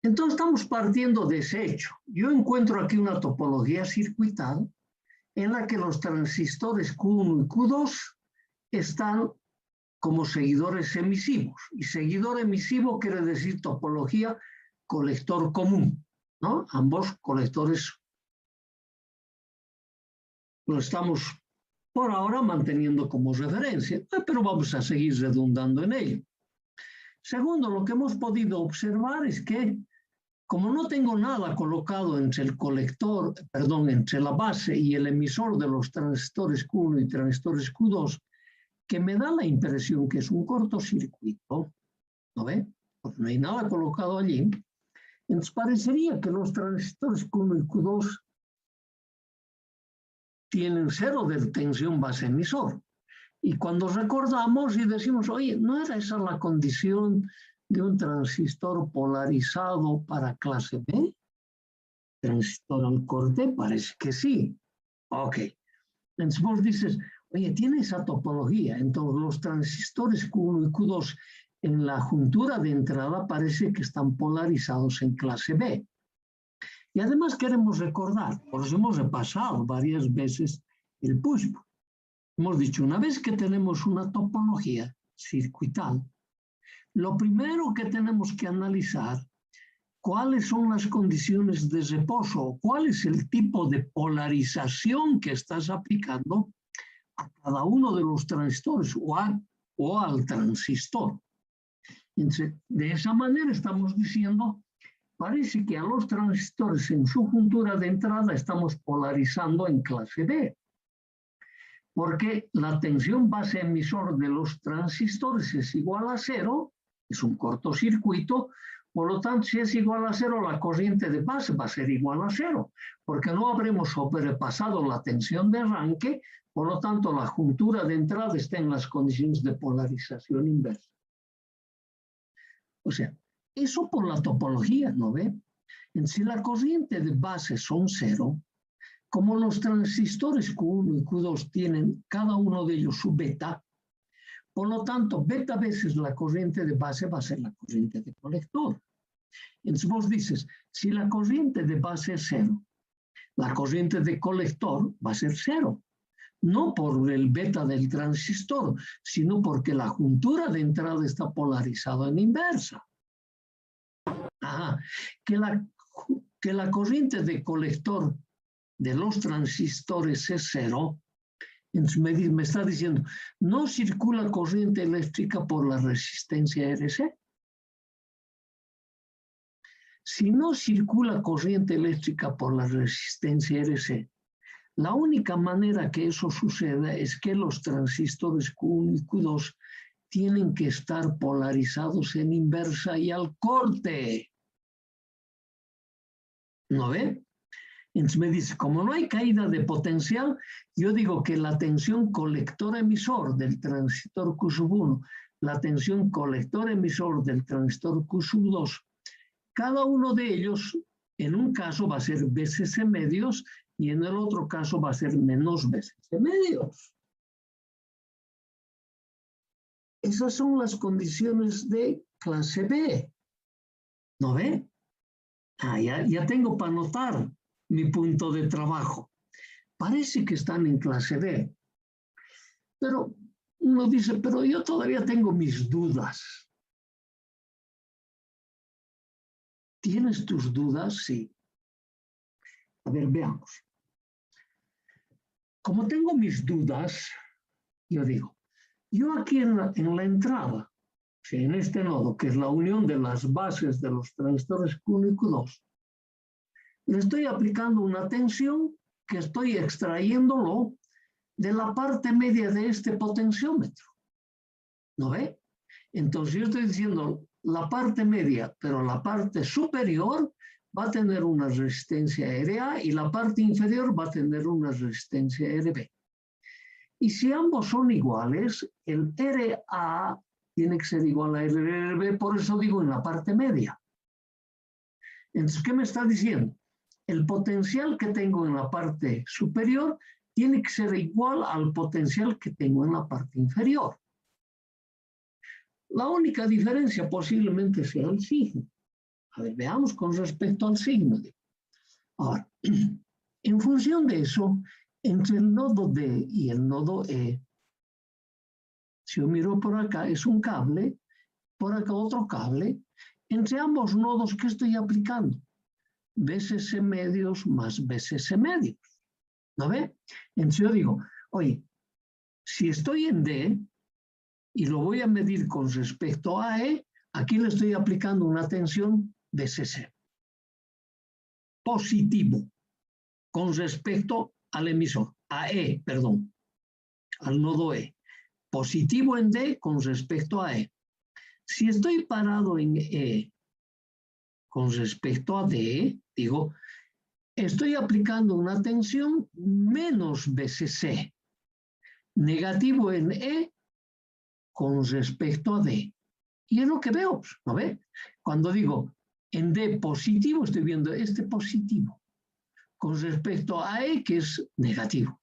Entonces estamos partiendo de ese hecho. Yo encuentro aquí una topología circuital en la que los transistores Q1 y Q2 están como seguidores emisivos. Y seguidor emisivo quiere decir topología colector común, ¿no? Ambos colectores lo estamos por ahora manteniendo como referencia, pero vamos a seguir redundando en ello. Segundo, lo que hemos podido observar es que como no tengo nada colocado entre el colector, perdón, entre la base y el emisor de los transistores Q1 y transistores Q2, que me da la impresión que es un cortocircuito, ¿no ve? Porque no hay nada colocado allí. Entonces parecería que los transistores Q1 y Q2 tienen cero de tensión base emisor. Y cuando recordamos y decimos, oye, ¿no era esa la condición de un transistor polarizado para clase B? Transistor al corte, parece que sí. Ok. Entonces vos dices, oye, tiene esa topología. Entonces los transistores Q1 y Q2 en la juntura de entrada parece que están polarizados en clase B. Y además queremos recordar, por eso hemos repasado varias veces el push-pull. Hemos dicho, una vez que tenemos una topología circuital, lo primero que tenemos que analizar, cuáles son las condiciones de reposo, cuál es el tipo de polarización que estás aplicando a cada uno de los transistores o al transistor. Entonces, de esa manera estamos diciendo, parece que a los transistores en su juntura de entrada estamos polarizando en clase B, porque la tensión base emisor de los transistores es igual a cero, es un cortocircuito, por lo tanto, si es igual a cero, la corriente de base va a ser igual a cero, porque no habremos sobrepasado la tensión de arranque, por lo tanto, la juntura de entrada está en las condiciones de polarización inversa. O sea, eso por la topología, ¿no ve? Si la corriente de base son cero, como los transistores Q1 y Q2 tienen cada uno de ellos su beta, por lo tanto, beta veces la corriente de base va a ser la corriente de colector. Entonces vos dices, si la corriente de base es cero, la corriente de colector va a ser cero. No por el beta del transistor, sino porque la juntura de entrada está polarizada en inversa. Ajá. Que la corriente de colector de los transistores es cero, entonces me está diciendo, no circula corriente eléctrica por la resistencia RC. Si no circula corriente eléctrica por la resistencia RC, la única manera que eso suceda es que los transistores Q1 y Q2 tienen que estar polarizados en inversa y al corte. ¿No ve? Entonces me dice, como no hay caída de potencial, yo digo que la tensión colector-emisor del transistor Q1, la tensión colector-emisor del transistor Q2, cada uno de ellos, en un caso va a ser BCC medios y en el otro caso va a ser menos BCC medios. Esas son las condiciones de clase B. ¿No ve? Ya tengo para anotar mi punto de trabajo. Parece que están en clase B. Pero uno dice, pero yo todavía tengo mis dudas. ¿Tienes tus dudas? Sí. A ver, veamos. Como tengo mis dudas, yo digo, yo aquí en la entrada, en este nodo, que es la unión de las bases de los transistores Q1 y Q2, le estoy aplicando una tensión que estoy extrayéndolo de la parte media de este potenciómetro. ¿No ve? Entonces yo estoy diciendo la parte media, pero la parte superior va a tener una resistencia RA y la parte inferior va a tener una resistencia RB. Y si ambos son iguales, el RA tiene que ser igual a RB, por eso digo en la parte media. Entonces, ¿qué me está diciendo? El potencial que tengo en la parte superior tiene que ser igual al potencial que tengo en la parte inferior. La única diferencia posiblemente sea el signo. A ver, veamos con respecto al signo. Ahora, en función de eso, entre el nodo D y el nodo E, si yo miro por acá, es un cable, por acá otro cable. Entre ambos nodos, ¿qué estoy aplicando? BSS medios más BSS medios. ¿No ve? Entonces yo digo, oye, si estoy en D y lo voy a medir con respecto a E, aquí le estoy aplicando una tensión BSS. Positivo con respecto al emisor, a E, perdón, al nodo E. Positivo en D con respecto a E. Si estoy parado en E con respecto a D, digo, estoy aplicando una tensión menos BSC, negativo en E con respecto a D. Y es lo que veo, ¿no ve? Cuando digo en D positivo, estoy viendo este positivo con respecto a E, que es negativo.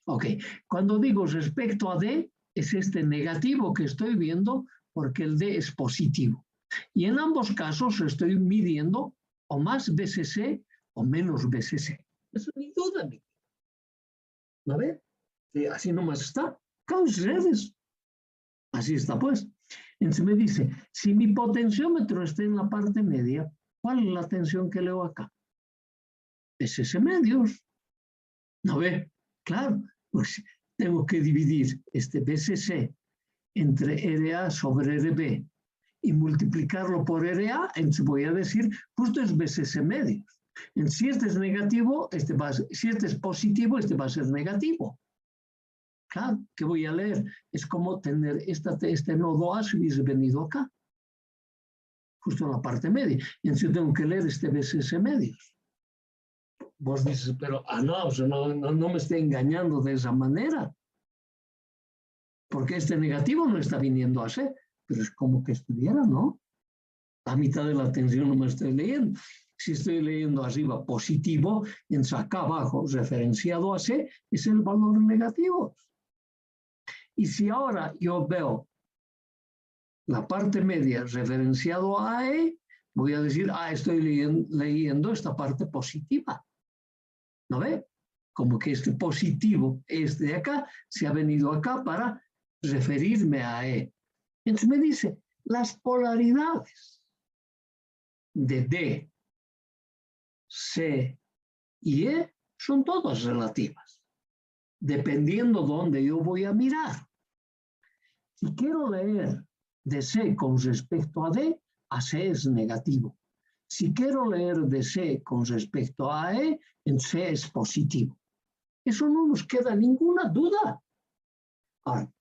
Ok, cuando digo respecto a D, es este negativo que estoy viendo porque el D es positivo. Y en ambos casos estoy midiendo o más BSC o menos BSC. Eso ni duda. ¿No ve? Sí, así nomás está. Ustedes. Así está, pues. Entonces me dice, si mi potenciómetro está en la parte media, ¿cuál es la tensión que leo acá? BSC medios. ¿No ve? Claro, pues tengo que dividir este BSC entre RA sobre RB y multiplicarlo por RA, entonces voy a decir, justo es BSC medios. Si este es negativo, si este es positivo, este va a ser negativo. Claro, ¿qué voy a leer? Es como tener este nodo A si hubiese venido acá, justo en la parte media. Y entonces yo tengo que leer este BSS medios. Vos dices, pero no, o sea, no me esté engañando de esa manera. Porque este negativo no está viniendo a C, pero es como que estuviera, ¿no? A mitad de la tensión no me estoy leyendo. Si estoy leyendo arriba positivo, entonces acá abajo, referenciado a C, es el valor negativo. Y si ahora yo veo la parte media referenciado a E, voy a decir, estoy leyendo esta parte positiva. ¿No ve? Como que este positivo, este de acá, se ha venido acá para referirme a E. Entonces me dice, las polaridades de D, C y E son todas relativas, dependiendo dónde yo voy a mirar. Si quiero leer de C con respecto a D, a C es negativo. Si quiero leer de C con respecto a E, en C es positivo. Eso no nos queda ninguna duda. Ahora,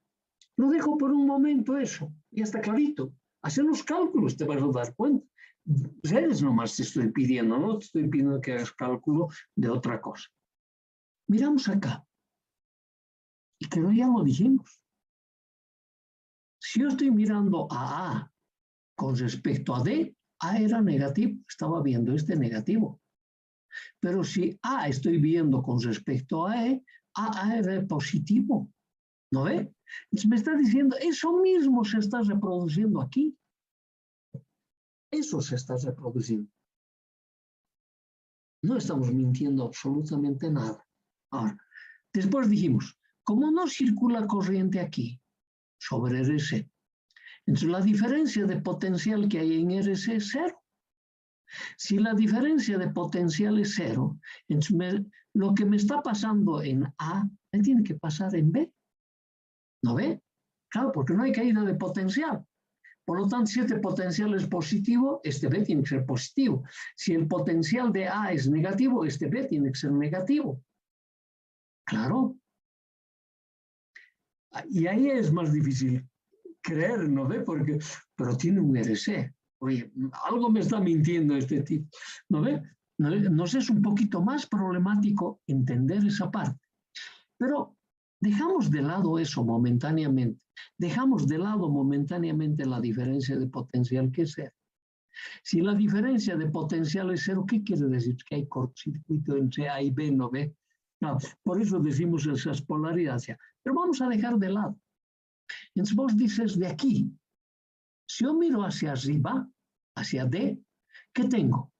lo dejo por un momento eso, ya está clarito. Haz los cálculos, te vas a dar cuenta. Redes nomás te estoy pidiendo, no te estoy pidiendo que hagas cálculo de otra cosa. Miramos acá. Y que ya lo dijimos. Si yo estoy mirando a con respecto a D, A era negativo, estaba viendo este negativo. Pero si A estoy viendo con respecto a E, A era positivo. ¿No ve? Entonces me está diciendo, eso mismo se está reproduciendo aquí. Eso se está reproduciendo. No estamos mintiendo absolutamente nada. Ahora, después dijimos, como no circula corriente aquí sobre RC, entonces la diferencia de potencial que hay en RC es cero. Si la diferencia de potencial es cero, entonces lo que me está pasando en A me tiene que pasar en B. ¿No ve? Claro, porque no hay caída de potencial. Por lo tanto, si este potencial es positivo, este B tiene que ser positivo. Si el potencial de A es negativo, este B tiene que ser negativo. Claro. Y ahí es más difícil creer, ¿no ve? Porque, pero tiene un RC. Oye, algo me está mintiendo este tipo. ¿No ve? Nos es un poquito más problemático entender esa parte. Pero dejamos de lado eso momentáneamente. Dejamos de lado momentáneamente la diferencia de potencial que es cero. Si la diferencia de potencial es cero, ¿qué quiere decir? Que hay cortocircuito entre A y B, ¿no ve? No, por eso decimos esas polaridades. Pero vamos a dejar de lado. Entonces vos dices de aquí, si yo miro hacia arriba, hacia D, ¿Qué tengo?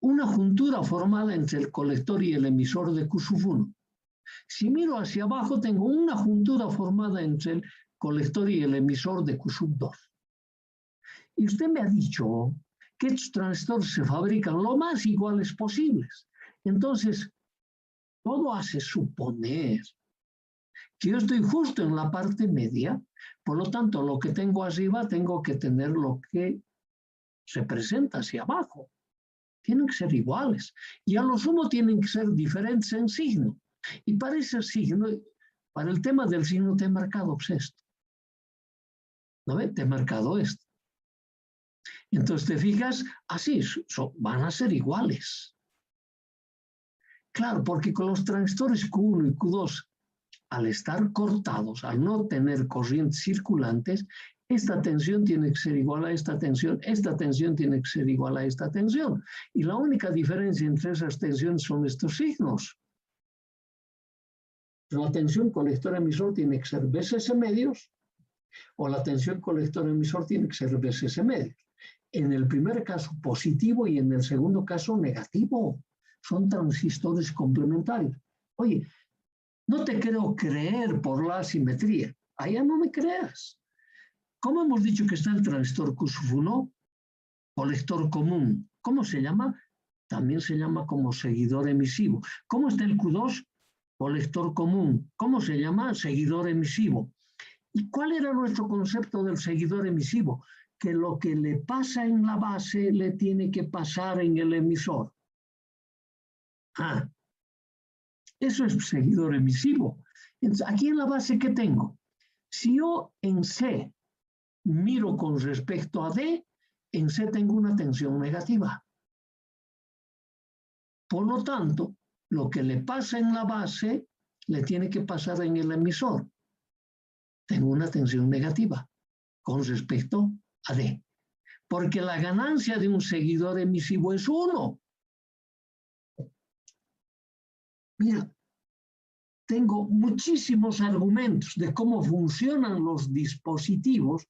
Una juntura formada entre el colector y el emisor de Q1. Si miro hacia abajo, tengo una juntura formada entre el colector y el emisor de Q2. Y usted me ha dicho que estos transistores se fabrican lo más iguales posibles. Entonces, todo hace suponer que yo estoy justo en la parte media, por lo tanto, lo que tengo arriba tengo que tener lo que se presenta hacia abajo. Tienen que ser iguales. Y a lo sumo tienen que ser diferentes en signo. Y para ese signo, para el tema del signo, te he marcado esto. ¿No ves? Te he marcado esto. Entonces te fijas, así van a ser iguales. Claro, porque con los transistores Q1 y Q2, al estar cortados, al no tener corrientes circulantes, esta tensión tiene que ser igual a esta tensión tiene que ser igual a esta tensión. Y la única diferencia entre esas tensiones son estos signos. La tensión colector-emisor tiene que ser Vss medios, o la tensión colector-emisor tiene que ser Vss medios. En el primer caso positivo y en el segundo caso negativo. Son transistores complementarios. Oye, no te quiero creer por la asimetría. Allá no me creas. ¿Cómo hemos dicho que está el transistor Q1? Colector común. ¿Cómo se llama? También se llama como seguidor emisivo. ¿Cómo está el Q2? Colector común. ¿Cómo se llama? Seguidor emisivo. ¿Y cuál era nuestro concepto del seguidor emisivo? Que lo que le pasa en la base le tiene que pasar en el emisor. Eso es seguidor emisivo. Entonces, aquí en la base, ¿qué tengo? Si yo en C miro con respecto a D, en C tengo una tensión negativa. Por lo tanto, lo que le pasa en la base le tiene que pasar en el emisor. Tengo una tensión negativa con respecto a D. Porque la ganancia de un seguidor emisivo es 1. Mira, tengo muchísimos argumentos de cómo funcionan los dispositivos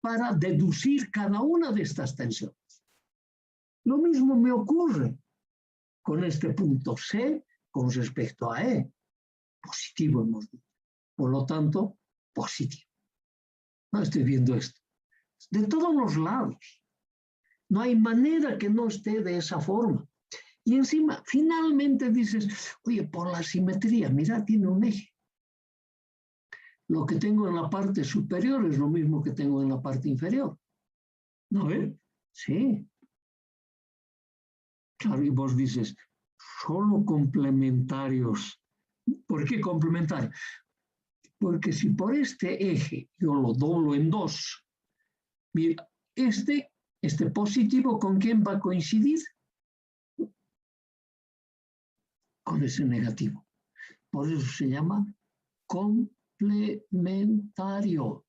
para deducir cada una de estas tensiones. Lo mismo me ocurre con este punto C con respecto a E. Positivo hemos dicho. Por lo tanto, positivo. No estoy viendo esto. De todos los lados. No hay manera que no esté de esa forma. Y encima, finalmente dices, oye, por la simetría, mira, tiene un eje. Lo que tengo en la parte superior es lo mismo que tengo en la parte inferior. ¿No ves? Sí. Claro, y vos dices, solo complementarios. ¿Por qué complementarios? Porque si por este eje yo lo doblo en 2, mira, este positivo, ¿con quién va a coincidir? Con ese negativo. Por eso se llama complementario.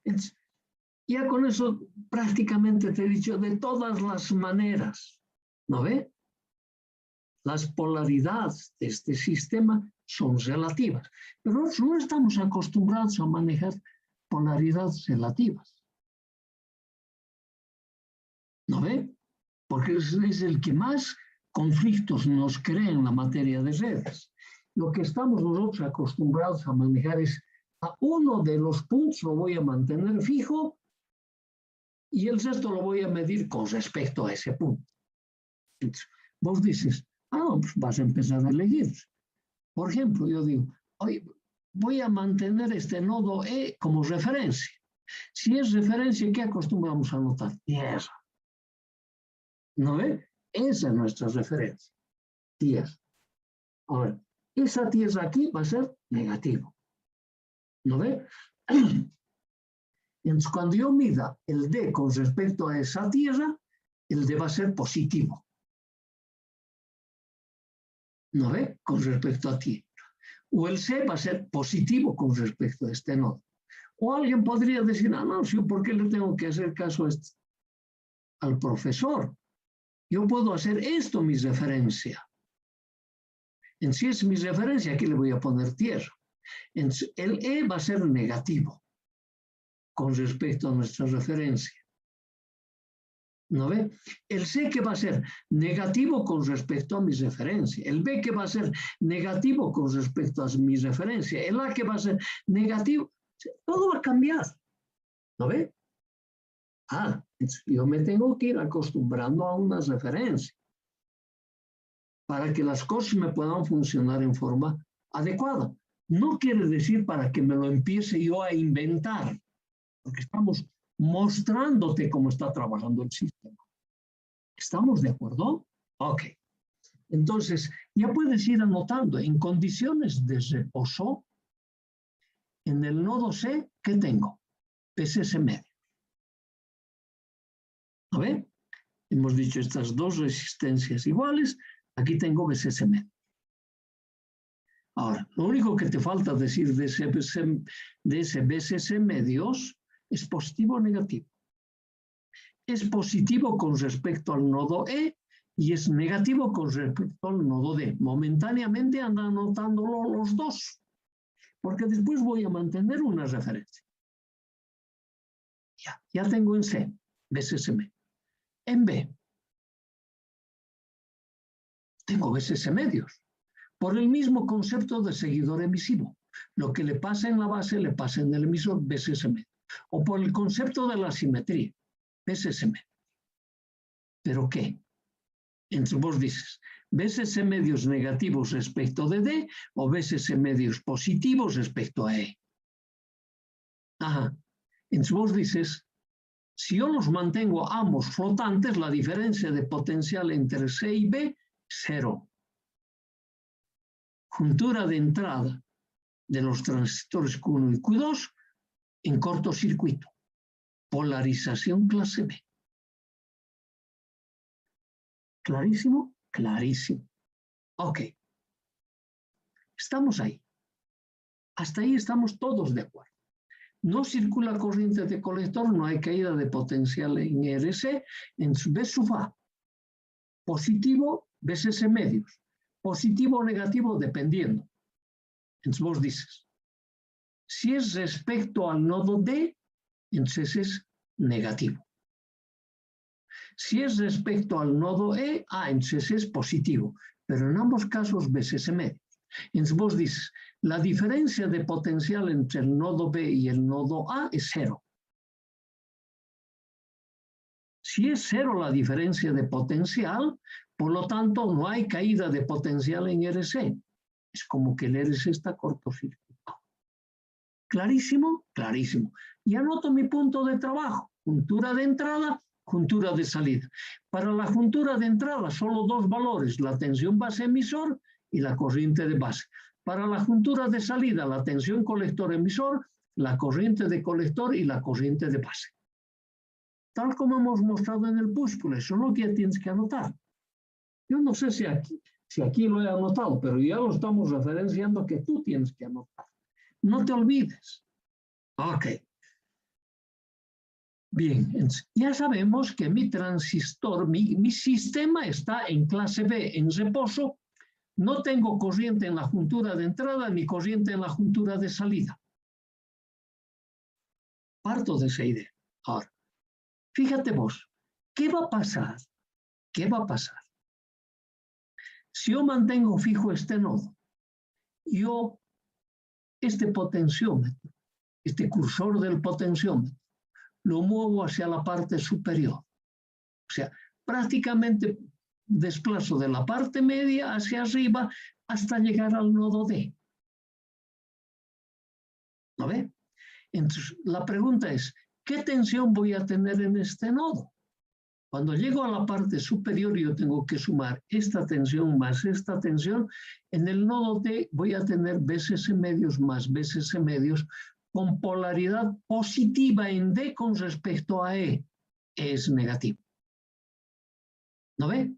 Entonces, ya con eso prácticamente te he dicho de todas las maneras, ¿no ve? Las polaridades de este sistema son relativas, pero nosotros no estamos acostumbrados a manejar polaridades relativas. ¿No ve? Porque es el que más conflictos nos crea en la materia de redes. Lo que estamos nosotros acostumbrados a manejar es a uno de los puntos lo voy a mantener fijo y el resto lo voy a medir con respecto a ese punto. Entonces, vos dices, pues vas a empezar a elegir. Por ejemplo, yo digo, oye, voy a mantener este nodo E como referencia. Si es referencia, ¿qué acostumbramos a anotar? Tierra. ¿No ve? Esa es nuestra referencia. Tierra. Ahora, esa tierra aquí va a ser negativo. ¿No ve? Entonces, cuando yo mida el D con respecto a esa tierra, el D va a ser positivo. ¿No ve? Con respecto a tierra. O el C va a ser positivo con respecto a este nodo. O alguien podría decir, no, ¿por qué le tengo que hacer caso al profesor? Yo puedo hacer esto mi referencia. En sí es mi referencia, aquí le voy a poner tierra. Entonces, el E va a ser negativo con respecto a nuestra referencia. ¿No ve? El C que va a ser negativo con respecto a mi referencia, el B que va a ser negativo con respecto a mi referencia, el A que va a ser negativo, todo va a cambiar. ¿No ve? Yo me tengo que ir acostumbrando a una referencia para que las cosas me puedan funcionar en forma adecuada. No quiere decir para que me lo empiece yo a inventar, porque estamos mostrándote cómo está trabajando el sistema. ¿Estamos de acuerdo? Ok. Entonces, ya puedes ir anotando en condiciones de reposo, en el nodo C, ¿qué tengo? PSS medio. ¿A ver? Hemos dicho estas dos resistencias iguales, aquí tengo BSS medio. Ahora, lo único que te falta decir de ese BSS medios es positivo o negativo. Es positivo con respecto al nodo E y es negativo con respecto al nodo D. Momentáneamente andan anotándolo los dos, porque después voy a mantener una referencia. Ya tengo en C, BSS medio. En B, tengo BSS medios, por el mismo concepto de seguidor emisivo. Lo que le pasa en la base, le pasa en el emisor, BSS medio. O por el concepto de la simetría, BSS medio. ¿Pero qué? Entonces vos dices, BSS medios negativos respecto de D o BSS medios positivos respecto a E. Ajá. Entonces vos dices, si yo los mantengo ambos flotantes, la diferencia de potencial entre C y B, 0. Juntura de entrada de los transistores Q1 y Q2 en cortocircuito. Polarización clase B. ¿Clarísimo? Clarísimo. Ok. Estamos ahí. Hasta ahí estamos todos de acuerdo. No circula corriente de colector, no hay caída de potencial en RC, en B sub A. Positivo, BSS medios. Positivo o negativo, dependiendo. Entonces vos dices, si es respecto al nodo D, entonces es negativo. Si es respecto al nodo E, entonces es positivo. Pero en ambos casos BSS medios. Entonces vos dices, la diferencia de potencial entre el nodo B y el nodo A es 0. Si es 0 la diferencia de potencial, por lo tanto no hay caída de potencial en RC. Es como que el RC está cortocircuitado. ¿Clarísimo? Clarísimo. Y anoto mi punto de trabajo. Juntura de entrada, juntura de salida. Para la juntura de entrada, solo dos valores, la tensión base emisor y la corriente de base. Para la juntura de salida, la tensión colector-emisor, la corriente de colector y la corriente de base. Tal como hemos mostrado en el púsculo, eso es lo que tienes que anotar. Yo no sé si aquí lo he anotado, pero ya lo estamos referenciando que tú tienes que anotar. No te olvides. Ok. Bien, ya sabemos que mi transistor, mi sistema está en clase B, en reposo. No tengo corriente en la juntura de entrada ni corriente en la juntura de salida. Parto de esa idea. Ahora, fíjate vos, ¿qué va a pasar? ¿Qué va a pasar? Si yo mantengo fijo este nodo, este potenciómetro, este cursor del potenciómetro, lo muevo hacia la parte superior. O sea, prácticamente desplazo de la parte media hacia arriba hasta llegar al nodo D. ¿No ve? Entonces, la pregunta es, ¿qué tensión voy a tener en este nodo? Cuando llego a la parte superior, yo tengo que sumar esta tensión más esta tensión. En el nodo D voy a tener BSS medios más BSS medios con polaridad positiva en D con respecto a E. Es negativo. ¿No ve?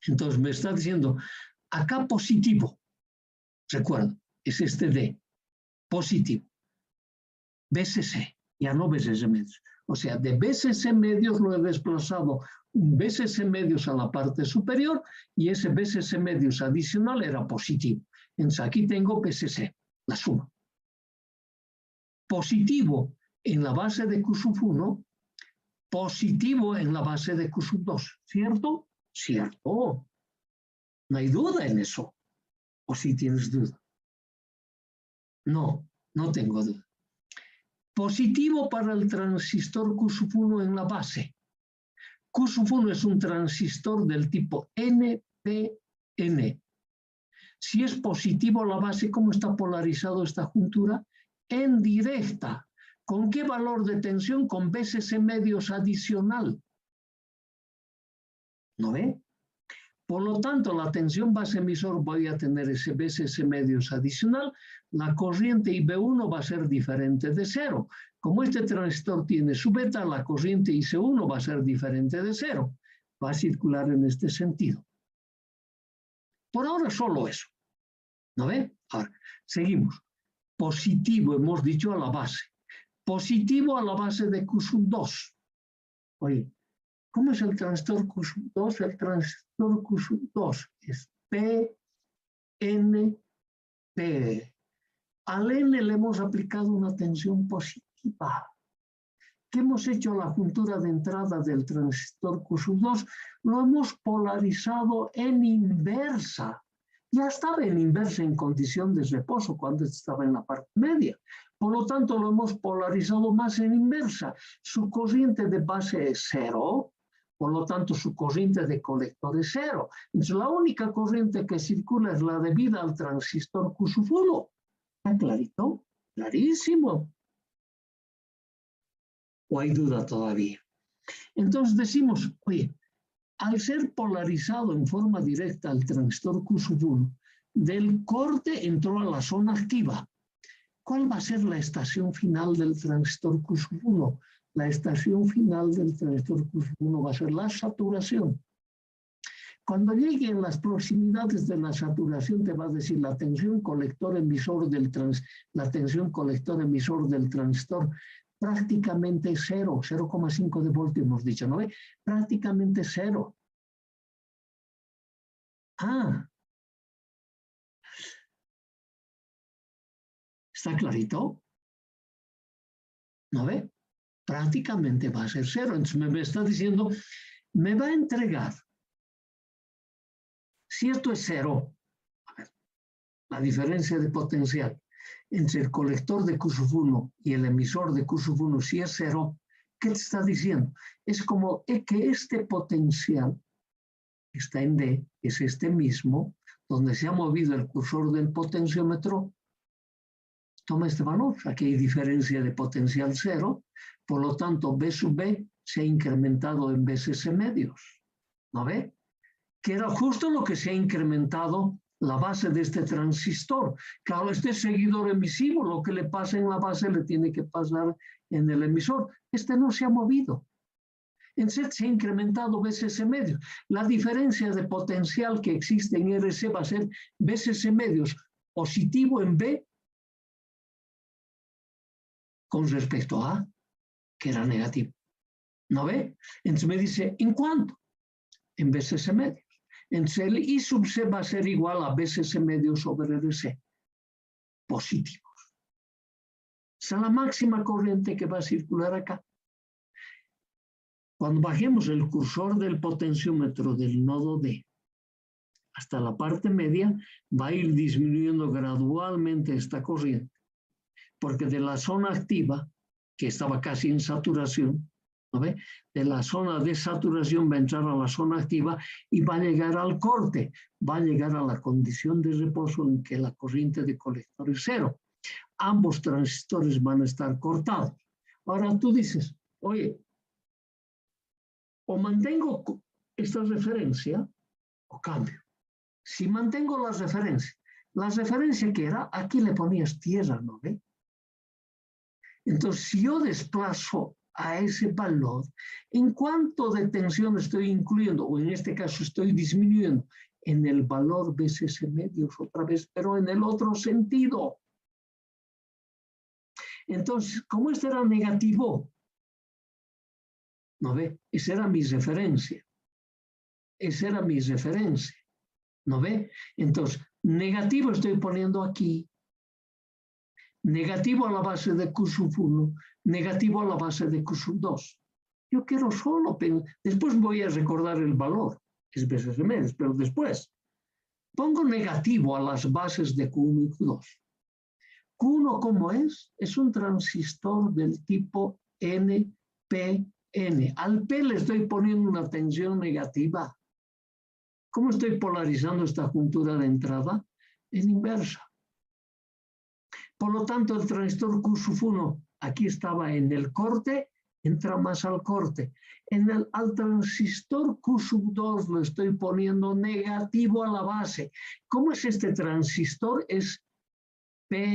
Entonces me está diciendo, acá positivo, recuerda, es este D, positivo. BSS, ya no BSS medios. O sea, de BSS medios lo he desplazado un BSS medios a la parte superior y ese BSS medios adicional era positivo. Entonces aquí tengo BSS, la suma. Positivo en la base de Q sub 1 positivo en la base de Q sub 2, ¿cierto? Cierto. No hay duda en eso. ¿O si tienes duda? No, no tengo duda. Positivo para el transistor Q sub 1 en la base. Q sub 1 es un transistor del tipo NPN. Si es positivo la base, ¿cómo está polarizado esta juntura? En directa. ¿Con qué valor de tensión? Con BSS medios adicional. ¿No ve? Por lo tanto, la tensión base emisor voy a tener ese BSS medios adicional. La corriente IB1 va a ser diferente de cero. Como este transistor tiene su beta, la corriente IC1 va a ser diferente de cero. Va a circular en este sentido. Por ahora solo eso. ¿No ve? Ahora, seguimos. Positivo, hemos dicho, a la base. Positivo a la base de Q sub 2. Oye, ¿cómo es el transistor Q sub 2? El transistor Q sub 2 es PNP. Al N le hemos aplicado una tensión positiva. ¿Qué hemos hecho a la juntura de entrada del transistor Q sub 2? Lo hemos polarizado en inversa. Ya estaba en inversa en condición de reposo cuando estaba en la parte media. Por lo tanto, lo hemos polarizado más en inversa. Su corriente de base es cero, por lo tanto, su corriente de colector es cero. Entonces, la única corriente que circula es la debida al transistor Q sub 1. ¿Está clarito? Clarísimo. ¿O hay duda todavía? Entonces decimos, oye, al ser polarizado en forma directa al transistor Q sub 1, del corte entró a la zona activa. ¿Cuál va a ser la estación final del transistor Q sub 1? La estación final del transistor Q sub 1 va a ser la saturación. Cuando lleguen las proximidades de la saturación, te va a decir la tensión colector-emisor del transistor prácticamente cero, 0,5 de voltio hemos dicho, ¿no ve? Prácticamente cero. ¿Está clarito? ¿No ve? Prácticamente va a ser cero. Entonces me está diciendo, me va a entregar, si esto es cero, a ver, la diferencia de potencial entre el colector de Q sub 1 y el emisor de Q sub 1, si es cero, ¿qué te está diciendo? Es como que este potencial está en D, es este mismo, donde se ha movido el cursor del potenciómetro, toma este valor. Aquí hay diferencia de potencial cero, por lo tanto B sub B se ha incrementado en BSS medios. ¿No ve? Que era justo lo que se ha incrementado la base de este transistor. Claro, este seguidor emisivo, lo que le pasa en la base le tiene que pasar en el emisor. Este no se ha movido. En Z se ha incrementado BSS medios. La diferencia de potencial que existe en RC va a ser BSS medios positivo en B con respecto a A, que era negativo. ¿No ve? Entonces me dice, ¿en cuánto? En BSS medios. Entonces el I sub C va a ser igual a BSS medios sobre RC. Positivos. Esa es la máxima corriente que va a circular acá. Cuando bajemos el cursor del potenciómetro del nodo D hasta la parte media, va a ir disminuyendo gradualmente esta corriente. Porque de la zona activa, que estaba casi en saturación, ¿no ve? De la zona de saturación va a entrar a la zona activa y va a llegar al corte, va a llegar a la condición de reposo en que la corriente de colector es cero. Ambos transistores van a estar cortados. Ahora tú dices, oye, o mantengo esta referencia o cambio. Si mantengo la referencia que era, aquí le ponías tierra, ¿no ve? Entonces, si yo desplazo a ese valor, ¿en cuánto de tensión estoy incluyendo? O en este caso estoy disminuyendo en el valor BSS medios otra vez, pero en el otro sentido. Entonces, como este era negativo, ¿no ve? Esa era mi referencia. Esa era mi referencia. ¿No ve? Entonces, negativo estoy poniendo aquí. Negativo a la base de Q sub 1, negativo a la base de Q sub 2. Yo quiero solo pensar. Después voy a recordar el valor, es veces de menos, pero después pongo negativo a las bases de Q1 y Q2. Q1, ¿cómo es? Es un transistor del tipo NPN. Al P le estoy poniendo una tensión negativa. ¿Cómo estoy polarizando esta juntura de entrada? En inversa. Por lo tanto, el transistor Q1 aquí estaba en el corte, entra más al corte. Al transistor Q2 le estoy poniendo negativo a la base. ¿Cómo es este transistor? Es PNP.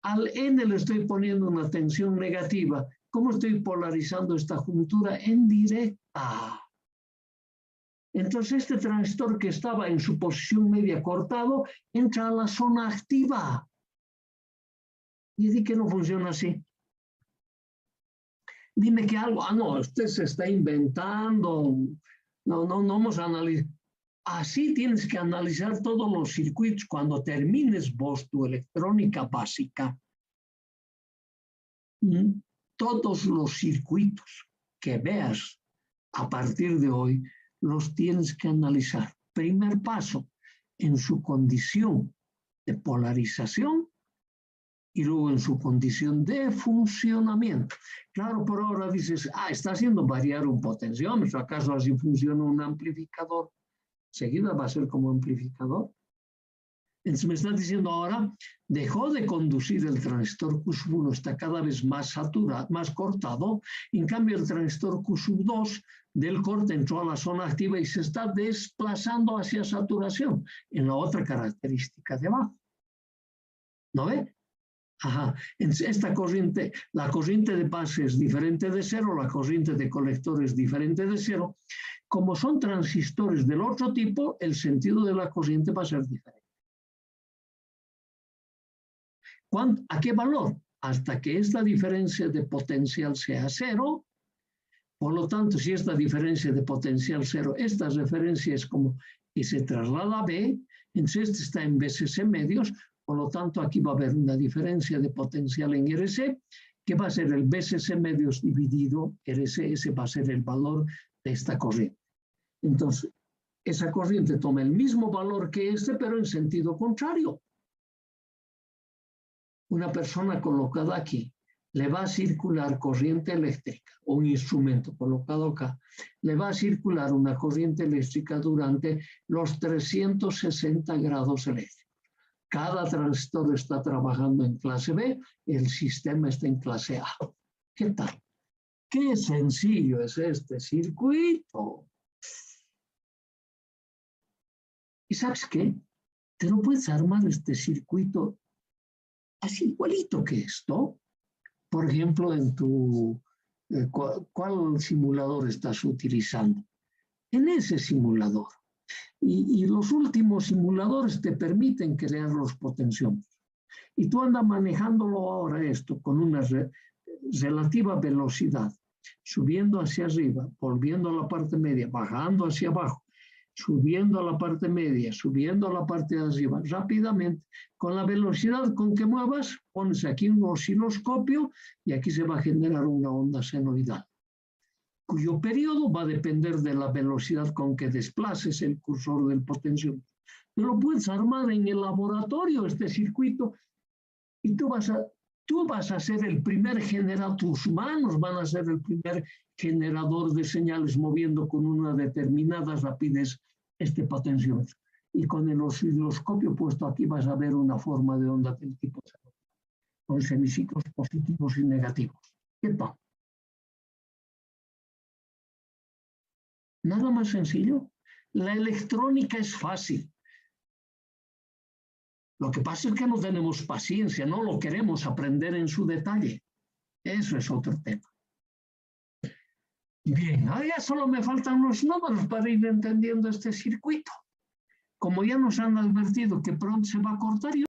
Al N le estoy poniendo una tensión negativa. ¿Cómo estoy polarizando esta juntura? En directa. Entonces este transistor que estaba en su posición media cortado entra a la zona activa. Y di que no funciona así. Dime que algo, no, usted se está inventando. No vamos a analizar. Así tienes que analizar todos los circuitos cuando termines vos tu electrónica básica. Todos los circuitos que veas a partir de hoy los tienes que analizar. Primer paso, en su condición de polarización y luego en su condición de funcionamiento. Claro, por ahora dices, está haciendo variar un potenciómetro, ¿acaso así funciona un amplificador? Seguida va a ser como amplificador. Entonces me estás diciendo ahora, dejó de conducir el transistor Q1, está cada vez más saturado, más cortado. En cambio, el transistor Q2 del corte entró a la zona activa y se está desplazando hacia saturación en la otra característica de abajo. ¿No ve? Ajá. Esta corriente, la corriente de base es diferente de cero, la corriente de colector es diferente de cero. Como son transistores del otro tipo, el sentido de la corriente va a ser diferente. ¿A qué valor? Hasta que esta diferencia de potencial sea cero. Por lo tanto, si esta diferencia de potencial cero, esta referencia es como que se traslada a B, entonces este está en BCC medios, por lo tanto aquí va a haber una diferencia de potencial en RC, que va a ser el BCC medios dividido RC, ese va a ser el valor de esta corriente. Entonces, esa corriente toma el mismo valor que este, pero en sentido contrario. Una persona colocada aquí le va a circular corriente eléctrica, o un instrumento colocado acá, le va a circular una corriente eléctrica durante los 360 grados eléctricos. Cada transistor está trabajando en clase B, el sistema está en clase A. ¿Qué tal? Qué sencillo es este circuito. ¿Y sabes qué? Te lo puedes armar este circuito así igualito que esto. Por ejemplo, en tu, ¿cuál simulador estás utilizando? En ese simulador. Y los últimos simuladores te permiten crear los potenciómetros. Y tú andas manejándolo ahora esto con una relativa velocidad, subiendo hacia arriba, volviendo a la parte media, bajando hacia abajo, subiendo a la parte media, subiendo a la parte de arriba, rápidamente, con la velocidad con que muevas, pones aquí un osciloscopio y aquí se va a generar una onda senoidal, cuyo periodo va a depender de la velocidad con que desplaces el cursor del potenciómetro. Te lo puedes armar en el laboratorio, este circuito, y tú vas a ser el primer generador, tus manos van a ser el primer generador de señales moviendo con una determinada rapidez este potenciómetro. Y con el osciloscopio puesto aquí vas a ver una forma de onda del tipo con semiciclos positivos y negativos. ¿Qué tal? Nada más sencillo. La electrónica es fácil. Lo que pasa es que no tenemos paciencia, no lo queremos aprender en su detalle. Eso es otro tema. Bien, ya solo me faltan los números para ir entendiendo este circuito. Como ya nos han advertido que pronto se va a cortar,